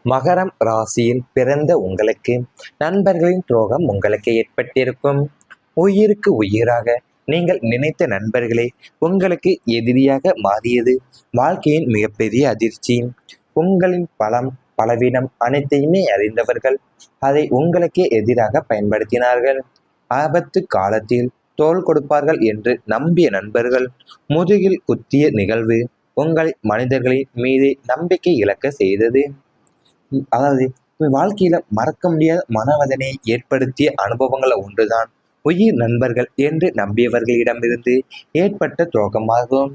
மகரம் ராசியில் பிறந்த உங்களுக்கு நண்பர்களின் துரோகம் உங்களுக்கு ஏற்பட்டிருக்கும். உயிருக்கு உயிராக நீங்கள் நினைத்த நண்பர்களே உங்களுக்கு எதிரியாக மாறியது வாழ்க்கையின் மிகப்பெரிய அதிர்ச்சி. உங்களின் பலம் பலவீனம் அனைத்தையுமே அறிந்தவர்கள் அதை உங்களுக்கே எதிராக பயன்படுத்தினார்கள். ஆபத்து காலத்தில் தோள் கொடுப்பார்கள் என்று நம்பிய நண்பர்கள் முதுகில் குத்திய நிகழ்வு உங்கள் மனிதர்களின் மீது நம்பிக்கை இழக்க செய்தது. அதாவது வாழ்க்கையில மறக்க முடியாத மனவதனையை ஏற்படுத்திய அனுபவங்களை ஒன்றுதான் உயிர் நண்பர்கள் என்று நம்பியவர்களிடமிருந்து ஏற்பட்ட துரோகமாகும்.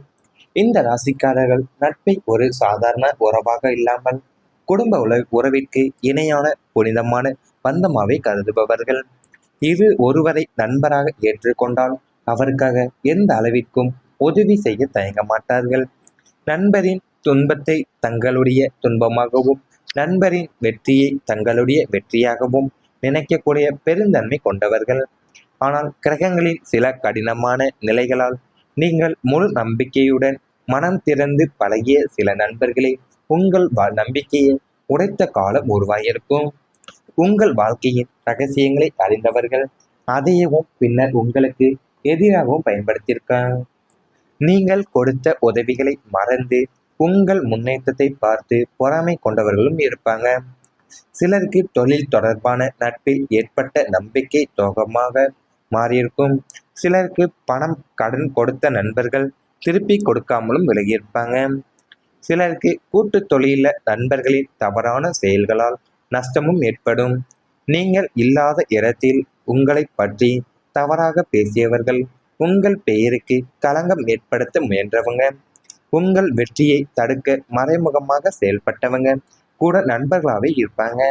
இந்த ராசிக்காரர்கள் நட்பை ஒரு சாதாரண உறவாக இல்லாமல் குடும்ப உறவிற்கு இணையான புனிதமான பந்தமாவே கருதுபவர்கள். இது ஒருவரை நண்பராக ஏற்றுக்கொண்டால் அவருக்காக எந்த அளவிற்கும் உதவி செய்ய தயங்க மாட்டார்கள். நண்பரின் துன்பத்தை தங்களுடைய துன்பமாகவும் நண்பரின் வெற்றியை தங்களுடைய வெற்றியாகவும் நினைக்கக்கூடிய பெருந்தன்மை கொண்டவர்கள். ஆனால் கிரகங்களின் சில கடினமான நிலைகளால் நீங்கள் முழு நம்பிக்கையுடன் மனம் திறந்து பழகிய சில நண்பர்களே உங்கள் நம்பிக்கையை உடைத்த காலம் உருவாகியிருக்கும். உங்கள் வாழ்க்கையின் ரகசியங்களை அறிந்தவர்கள் அதையவும் பின்னர் உங்களுக்கு எதிராகவும் பயன்படுத்தியிருக்காங்க. நீங்கள் கொடுத்த உதவிகளை மறந்து உங்கள் முன்னேற்றத்தை பார்த்து பொறாமை கொண்டவர்களும் இருப்பாங்க. சிலருக்கு தொழில் தொடர்பான நட்பில் ஏற்பட்ட நம்பிக்கை துரோகமாக மாறியிருக்கும். சிலருக்கு பணம் கடன் கொடுத்த நண்பர்கள் திருப்பி கொடுக்காமலும் விலகியிருப்பாங்க. சிலருக்கு கூட்டு தொழில நண்பர்களின் தவறான செயல்களால் நஷ்டமும் ஏற்படும். நீங்கள் இல்லாத இடத்தில் உங்களை பற்றி தவறாக பேசியவர்கள், உங்கள் பெயருக்கு களங்கம் ஏற்படுத்த முயன்றவங்க, உங்கள் வெற்றியை தடுக்க மறைமுகமாக செயல்பட்டவங்க கூட நண்பர்களாகவே இருப்பாங்க.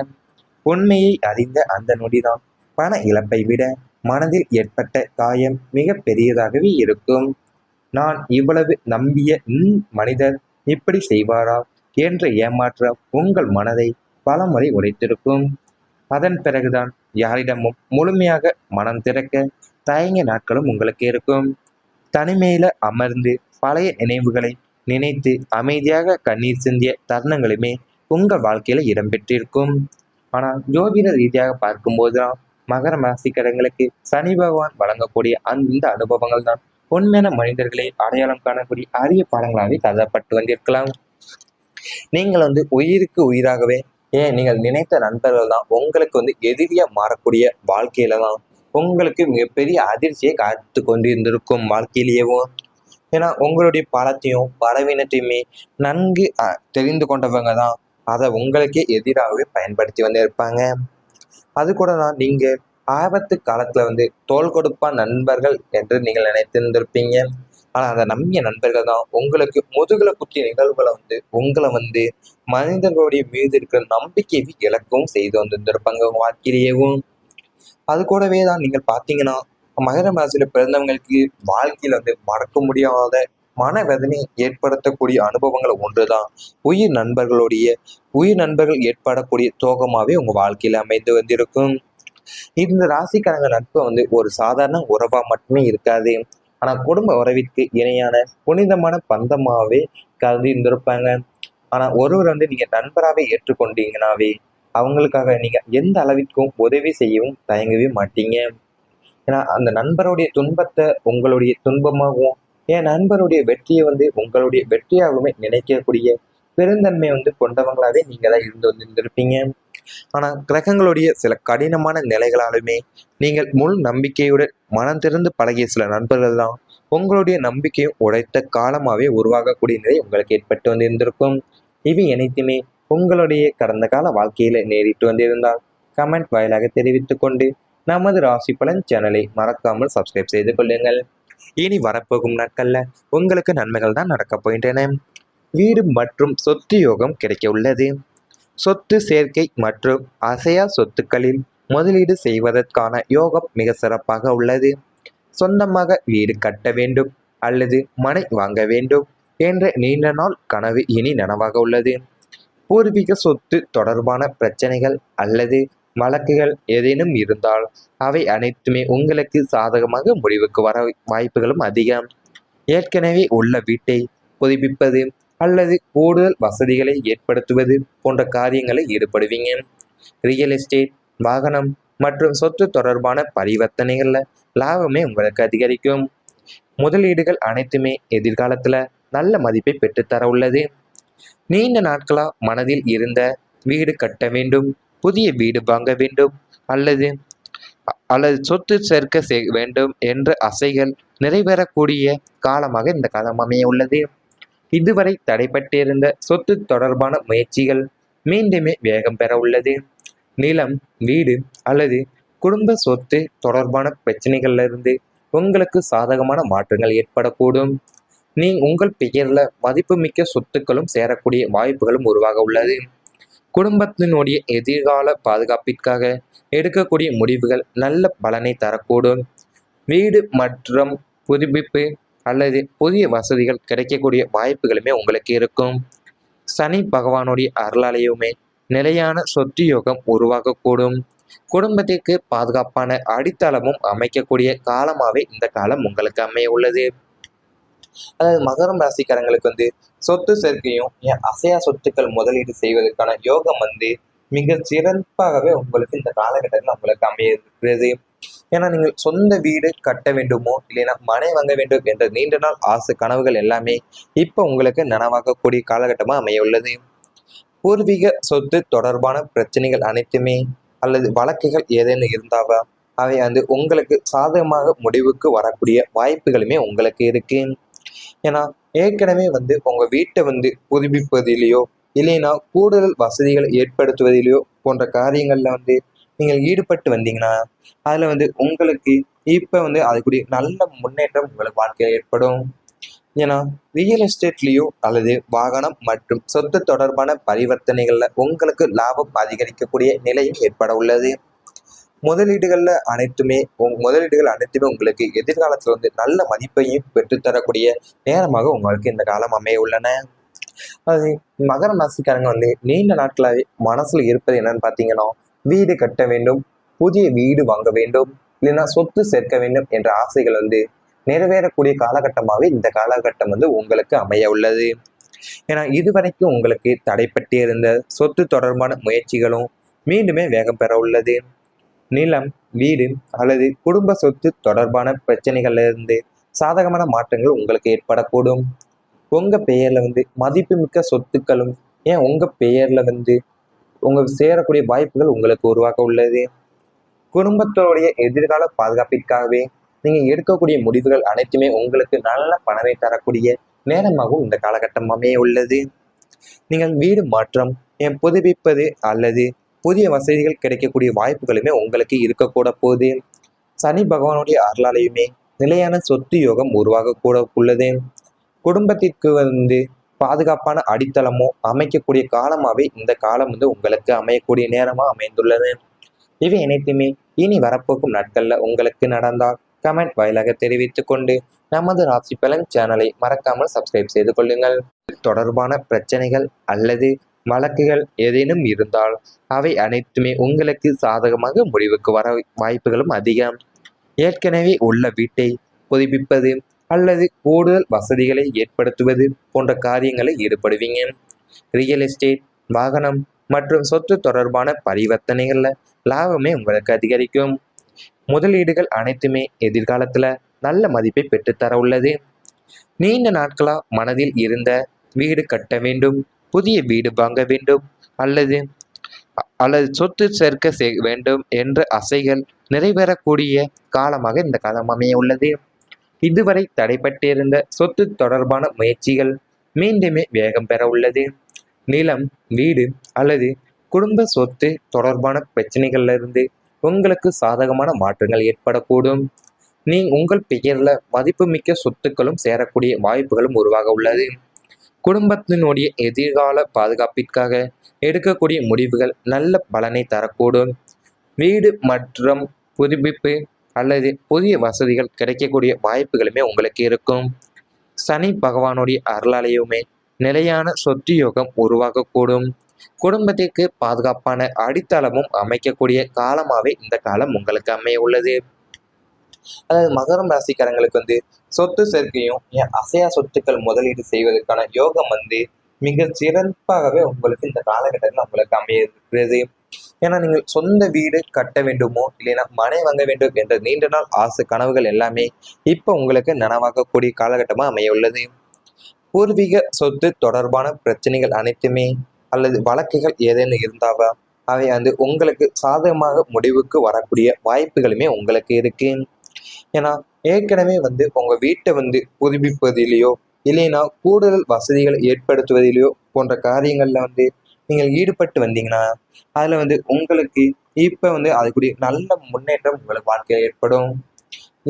உண்மையை அறிந்த அந்த நொடிதான் பண இழப்பை விட மனதில் ஏற்பட்ட காயம் மிக பெரியதாகவே இருக்கும். நான் இவ்வளவு நம்பிய மனிதர் இப்படி செய்வாரா என்ற ஏமாற்றம் உங்கள் மனதை பலமுறை உடைத்திருக்கும். அதன் பிறகுதான் யாரிடமும் முழுமையாக மனம் திறக்க தயங்கிய நாட்களும் உங்களுக்கு இருக்கும். தனிமையில அமர்ந்து பழைய நினைவுகளை நினைத்து அமைதியாக கண்ணீர் சிந்திய தருணங்களுமே உங்கள் வாழ்க்கையில இடம்பெற்றிருக்கும். ஆனால் ஜோதிட ரீதியாக பார்க்கும்போதுதான் மகர ராசிக்காரங்களுக்கு சனி பகவான் வழங்கக்கூடிய அந்த அனுபவங்கள் தான் உண்மையான மனிதர்களை அடையாளம் காணக்கூடிய அரிய பாடங்களாகவே கருதப்பட்டு வந்திருக்கலாம். நீங்கள் உயிருக்கு உயிராகவே நீங்கள் நினைத்த நண்பர்கள் தான் உங்களுக்கு எதிரியா மாறக்கூடிய வாழ்க்கையில தான் உங்களுக்கு மிகப்பெரிய அதிர்ச்சியை காத்து கொண்டு இருந்திருக்கும் வாழ்க்கையிலேயேவும். ஏன்னா உங்களுடைய பலத்தையும் பலவீனத்தையுமே நன்கு தெரிந்து கொண்டவங்க தான் அதை உங்களுக்கே எதிராகவே பயன்படுத்தி வந்திருப்பாங்க. அது கூட தான் நீங்க ஆபத்து காலத்துல தோள் கொடுப்பா நண்பர்கள் என்று நீங்கள் நினைத்திருந்திருப்பீங்க. ஆனா அதை நம்பிய நண்பர்கள் தான் உங்களுக்கு முதுகுல குத்திய நிகழ்வுகளை உங்களை மனிதர்களுடைய மீது இருக்கிற நம்பிக்கையை இழக்கவும் செய்து வந்திருந்திருப்பாங்க வாழ்க்கையிலேயும். அது கூடவே தான் நீங்கள் பார்த்தீங்கன்னா மகர ராசியில பிறந்தவங்களுக்கு வாழ்க்கையில மறக்க முடியாத மனவேதனை ஏற்படுத்தக்கூடிய அனுபவங்கள் ஒன்றுதான் உயிர் நண்பர்கள் ஏற்படக்கூடிய துரோகமாவே உங்க வாழ்க்கையில அமைந்து வந்திருக்கும். இந்த ராசிக்காரங்க நட்பு ஒரு சாதாரண உறவா மட்டுமே இருக்காது. ஆனா குடும்ப உறவிற்கு இணையான புனிதமான பந்தமாவே கருதி இருந்திருப்பாங்க. ஆனா ஒருவர் நீங்க நண்பராகவே ஏற்றுக்கொண்டீங்கன்னாவே அவங்களுக்காக நீங்க எந்த அளவிற்கும் உதவி செய்யவும் தயங்கவே மாட்டீங்க. ஏன்னா அந்த நண்பருடைய துன்பத்தை உங்களுடைய துன்பமாகவும் என் நண்பருடைய வெற்றியை உங்களுடைய வெற்றியாகவுமே நினைக்கக்கூடிய பெருந்தன்மை கொண்டவங்களாவே நீங்க தான் இருந்து இருந்திருப்பீங்க. ஆனா கிரகங்களுடைய சில கடினமான நிலைகளாலுமே நீங்கள் முழு நம்பிக்கையுடன் மனம் திறந்து பழகிய சில நண்பர்கள் தான் உங்களுடைய நம்பிக்கையும் உடைத்த காலமாவே உருவாகக்கூடிய நிலை உங்களுக்கு ஏற்பட்டு வந்திருந்திருக்கும். இவை அனைத்துமே உங்களுடைய கடந்த கால வாழ்க்கையில நேரிட்டு வந்திருந்தால் கமெண்ட் வாயிலாக தெரிவித்துக் கொண்டு நமது ராசி பலன் சேனலை மறக்காமல் சப்ஸ்கிரைப் செய்து கொள்ளுங்கள். இனி வரப்போகும் நாட்கள்ல உங்களுக்கு நன்மைகள் தான் நடக்க போகின்றன. வீடு மற்றும் சொத்து யோகம் கிடைக்க உள்ளது. சொத்து சேர்க்கை மற்றும் அசையா சொத்துக்களில் முதலீடு செய்வதற்கான யோகம் மிக சிறப்பாக உள்ளது. சொந்தமாக வீடு கட்ட வேண்டும் அல்லது மனை வாங்க வேண்டும் என்ற நீண்ட நாள் கனவு இனி நனவாக உள்ளது. பூர்வீக சொத்து தொடர்பான பிரச்சனைகள் அல்லது வழக்குகள் ஏதேனும் இருந்தால் அவை அனைத்துமே உங்களுக்கு சாதகமாக முடிவுக்கு வர வாய்ப்புகளும் அதிகம். ஏற்கனவே உள்ள வீட்டை புதுப்பிப்பது அல்லது கூடுதல் வசதிகளை ஏற்படுத்துவது போன்ற காரியங்களில் ஈடுபடுவீங்க. ரியல் எஸ்டேட், வாகனம் மற்றும் சொத்து தொடர்பான பரிவர்த்தனைகள்ல லாபமே உங்களுக்கு அதிகரிக்கும். முதலீடுகள் அனைத்துமே எதிர்காலத்துல நல்ல மதிப்பை பெற்றுத்தர உள்ளது. நீண்ட நாட்களா மனதில் இருந்த வீடு கட்ட வேண்டும், புதிய வீடு வாங்க வேண்டும் அல்லது அல்லது சொத்து சேர்க்க வேண்டும் என்ற ஆசைகள் நிறைவேறக்கூடிய காலமாக இந்த காலம் அமைய உள்ளது. இதுவரை தடைபட்டிருந்த சொத்து தொடர்பான முயற்சிகள் மீண்டுமே வேகம் பெற உள்ளது. நிலம், வீடு அல்லது குடும்ப சொத்து தொடர்பான பிரச்சனைகள்ல இருந்து உங்களுக்கு சாதகமான மாற்றங்கள் ஏற்படக்கூடும். உங்கள் பெயர்ல மதிப்புமிக்க சொத்துக்களும் சேரக்கூடிய வாய்ப்புகளும் உருவாக உள்ளது. குடும்பத்தினுடைய எதிர்கால பாதுகாப்பிற்காக எடுக்கக்கூடிய முடிவுகள் நல்ல பலனை தரக்கூடும். வீடு மற்றும் புதுப்பிப்பு அல்லது புதிய வசதிகள் கிடைக்கக்கூடிய வாய்ப்புகளுமே உங்களுக்கு இருக்கும். சனி பகவானுடைய அருளாலையுமே நிலையான சொத்து யோகம் உருவாகக்கூடும். குடும்பத்திற்கு பாதுகாப்பான அடித்தளமும் அமைக்கக்கூடிய காலமாகவே இந்த காலம் உங்களுக்கு அமைய உள்ளது. அதாவது மகரம் ராசிக்காரங்களுக்கு சொத்து சேர்க்கையும் அசையா சொத்துக்கள் முதலீடு செய்வதற்கான யோகம் மிக சிறப்பாகவே உங்களுக்கு இந்த காலகட்டத்தில் உங்களுக்கு அமைய இருக்கிறது. ஏன்னா நீங்கள் சொந்த வீடு கட்ட வேண்டுமோ இல்லைன்னா மனை வாங்க வேண்டும் என்ற நீண்ட நாள் ஆசை கனவுகள் எல்லாமே இப்போ உங்களுக்கு நனவாகக்கூடிய காலகட்டமாக அமைய உள்ளது. பூர்வீக சொத்து தொடர்பான பிரச்சனைகள் அனைத்துமே அல்லது வழக்குகள் ஏதேனும் இருந்தாவா அவை உங்களுக்கு சாதகமாக முடிவுக்கு வரக்கூடிய வாய்ப்புகளுமே உங்களுக்கு இருக்கு. ஏன்னா ஏற்கனவே உங்க வீட்டை புதுப்பிப்பதிலேயோ இல்லைன்னா கூடுதல் வசதிகளை ஏற்படுத்துவதிலேயோ போன்ற காரியங்கள்ல நீங்கள் ஈடுபட்டு வந்தீங்கன்னா அதுல உங்களுக்கு இப்ப அதுக்குரிய நல்ல முன்னேற்றம் உங்களுக்கு வாழ்க்கையில் ஏற்படும். ஏன்னா ரியல் எஸ்டேட்லேயோ அல்லது வாகனம் மற்றும் சொத்து தொடர்பான பரிவர்த்தனைகள்ல உங்களுக்கு லாபம் அதிகரிக்கக்கூடிய நிலையும் ஏற்பட உள்ளது. முதலீடுகள் அனைத்துமே உங்களுக்கு எதிர்காலத்துல நல்ல மதிப்பையும் பெற்றுத்தரக்கூடிய நேரமாக உங்களுக்கு இந்த காலம் அமைய உள்ளன. அது மகர ராசிக்காரங்க நீண்ட நாட்களாகவே மனசுல இருப்பது என்னன்னு பார்த்தீங்கன்னா, வீடு கட்ட வேண்டும், புதிய வீடு வாங்க வேண்டும், இல்லைன்னா சொத்து சேர்க்க வேண்டும் என்ற ஆசைகள் நிறைவேறக்கூடிய காலகட்டமாகவே இந்த காலகட்டம் உங்களுக்கு அமைய உள்ளது. ஏன்னா இதுவரைக்கும் உங்களுக்கு தடைப்பட்டு இருந்த சொத்து தொடர்பான முயற்சிகளும் மீண்டுமே வேகம் பெற உள்ளது. நிலம், வீடு அல்லது குடும்ப சொத்து தொடர்பான பிரச்சனைகள்ல இருந்து சாதகமான மாற்றங்கள் உங்களுக்கு ஏற்படக்கூடும். உங்க பெயர்ல மதிப்புமிக்க சொத்துக்களும் உங்க பெயர்ல உங்களுக்கு சேரக்கூடிய வாய்ப்புகள் உங்களுக்கு உருவாக்க உள்ளது. குடும்பத்தோடைய எதிர்கால பாதுகாப்பிற்காகவே நீங்க எடுக்கக்கூடிய முடிவுகள் அனைத்துமே உங்களுக்கு நல்ல பணத்தை தரக்கூடிய நேரமாகவும் இந்த காலகட்டம் அமைய உள்ளது. நீங்கள் வீடு மாற்றம் புதுப்பிப்பது அல்லது புதிய வசதிகள் கிடைக்கக்கூடிய வாய்ப்புகளுமே உங்களுக்கு இருக்கக்கூட போகுது. சனி பகவானுடைய அருளாலையுமே நிலையான சொத்து யோகம் உருவாகக்கூட உள்ளது. குடும்பத்திற்கு பாதுகாப்பான அடித்தளமோ அமைக்கக்கூடிய காலமாகவே இந்த காலம் உங்களுக்கு அமையக்கூடிய நேரமா அமைந்துள்ளது. இவை அனைத்துமே இனி வரப்போக்கும் நாட்கள்ல உங்களுக்கு நடந்தால் கமெண்ட் வாயிலாக தெரிவித்துக் கொண்டு நமது ராசி பலன் சேனலை மறக்காமல் சப்ஸ்கிரைப் செய்து கொள்ளுங்கள். தொடர்பான பிரச்சனைகள் அல்லது வழக்குகள் ஏதேனும் இருந்தால் அவை அனைத்துமே உங்களுக்கு சாதகமாக முடிவுக்கு வர வாய்ப்புகளும் அதிகம். ஏற்கனவே உள்ள வீட்டை புதுப்பிப்பது அல்லது கூடுதல் வசதிகளை ஏற்படுத்துவது போன்ற காரியங்களில் ஈடுபடுவீங்க. ரியல் எஸ்டேட், வாகனம் மற்றும் சொத்து தொடர்பான பரிவர்த்தனைகள்ல லாபமே உங்களுக்கு அதிகரிக்கும். முதலீடுகள் அனைத்துமே எதிர்காலத்துல நல்ல மதிப்பை பெற்றுத்தர உள்ளது. நீண்ட நாட்களா மனதில் இருந்த வீடு கட்ட வேண்டும், புதிய வீடு வாங்க வேண்டும் அல்லது சொத்து சேர்க்க வேண்டும் என்ற ஆசைகள் நிறைவேறக்கூடிய காலமாக இந்த காலம் அமைய உள்ளது. இதுவரை தடைபட்டிருந்த சொத்து தொடர்பான முயற்சிகள் மீண்டுமே வேகம் பெற உள்ளது. நிலம், வீடு அல்லது குடும்ப சொத்து தொடர்பான பிரச்சனைகள்ல இருந்து உங்களுக்கு சாதகமான மாற்றங்கள் ஏற்படக்கூடும். உங்கள் பெயர்ல மதிப்புமிக்க சொத்துக்களும் சேரக்கூடிய வாய்ப்புகளும் உருவாக உள்ளது. குடும்பத்தினுடைய எதிர்கால பாதுகாப்பிற்காக எடுக்கக்கூடிய முடிவுகள் நல்ல பலனை தரக்கூடும். வீடு மற்றும் புதுப்பிப்பு அல்லது புதிய வசதிகள் கிடைக்கக்கூடிய வாய்ப்புகளுமே உங்களுக்கு இருக்கும். சனி பகவானுடைய அருளாலையுமே நிலையான சொத்து யோகம் உருவாகக்கூடும். குடும்பத்திற்கு பாதுகாப்பான அடித்தளமும் அமைக்கக்கூடிய காலமாகவே இந்த காலம் உங்களுக்கு அமைய உள்ளது. அதாவது மகரம் ராசிக்காரங்களுக்கு வந்து சொத்து சேர்க்கையும் அசையா சொத்துக்கள் முதலீடு செய்வதற்கான யோகம் வந்து மிக சிறப்பாகவே உங்களுக்கு இந்த காலகட்டத்தில் உங்களுக்கு அமைகிறது. ஏன்னா நீங்கள் சொந்த வீடு கட்ட வேண்டுமோ இல்லைன்னா மனை வாங்க வேண்டும் என்ற நீண்ட நாள் ஆசை கனவுகள் எல்லாமே இப்போ உங்களுக்கு நனவாகக்கூடிய காலகட்டமாக அமைய உள்ளது. பூர்வீக சொத்து தொடர்பான பிரச்சனைகள் அனைத்துமே அல்லது வழக்குகள் ஏதேனும் இருந்தாவா அவை வந்து உங்களுக்கு சாதகமாக முடிவுக்கு வரக்கூடிய வாய்ப்புகளுமே உங்களுக்கு இருக்கு. ஏன்னா ஏற்கனவே வந்து உங்க வீட்டை வந்து புதுப்பிப்பதிலேயோ இல்லைன்னா கூடுதல் வசதிகளை ஏற்படுத்துவதிலேயோ போன்ற காரியங்கள்ல வந்து நீங்கள் ஈடுபட்டு வந்தீங்கன்னா அதுல வந்து உங்களுக்கு இப்ப வந்து அதுக்குரிய நல்ல முன்னேற்றம் உங்களுக்கு வாழ்க்கையில் ஏற்படும்.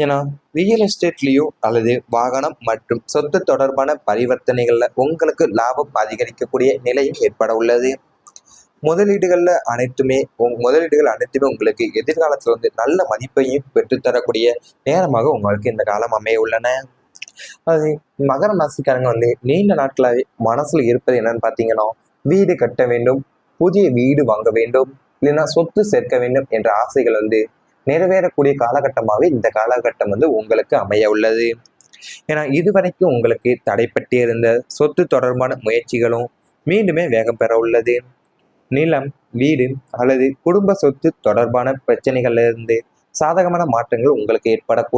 ஏன்னா ரியல் எஸ்டேட்லேயோ அல்லது வாகனம் மற்றும் சொத்து தொடர்பான பரிவர்த்தனைகள்ல உங்களுக்கு லாபம் அதிகரிக்கக்கூடிய நிலையும் ஏற்பட உள்ளது. முதலீடுகள் அனைத்துமே உங்களுக்கு எதிர்காலத்துல வந்து நல்ல மதிப்பையும் பெற்றுத்தரக்கூடிய நேரமாக உங்களுக்கு இந்த காலம் அமைய உள்ளன. அது மகர ராசிக்காரங்க வந்து நீண்ட நாட்களாகவே மனசுல இருப்பது என்னன்னு பார்த்தீங்கன்னா, வீடு கட்ட வேண்டும், புதிய வீடு வாங்க வேண்டும், இல்லைன்னா சொத்து சேர்க்க வேண்டும் என்ற ஆசைகள் வந்து நிறைவேறக்கூடிய காலகட்டமாகவே இந்த காலகட்டம் வந்து உங்களுக்கு அமைய உள்ளது. ஏன்னா இதுவரைக்கும் உங்களுக்கு தடைப்பட்டு இருந்த சொத்து தொடர்பான முயற்சிகளும் மீண்டுமே வேகம் பெற உள்ளது. நிலம், வீடு அல்லது குடும்ப சொத்து தொடர்பான பிரச்சனைகள்ல இருந்து சாதகமான மாற்றங்கள் உங்களுக்கு ஏற்படக்கூடும்.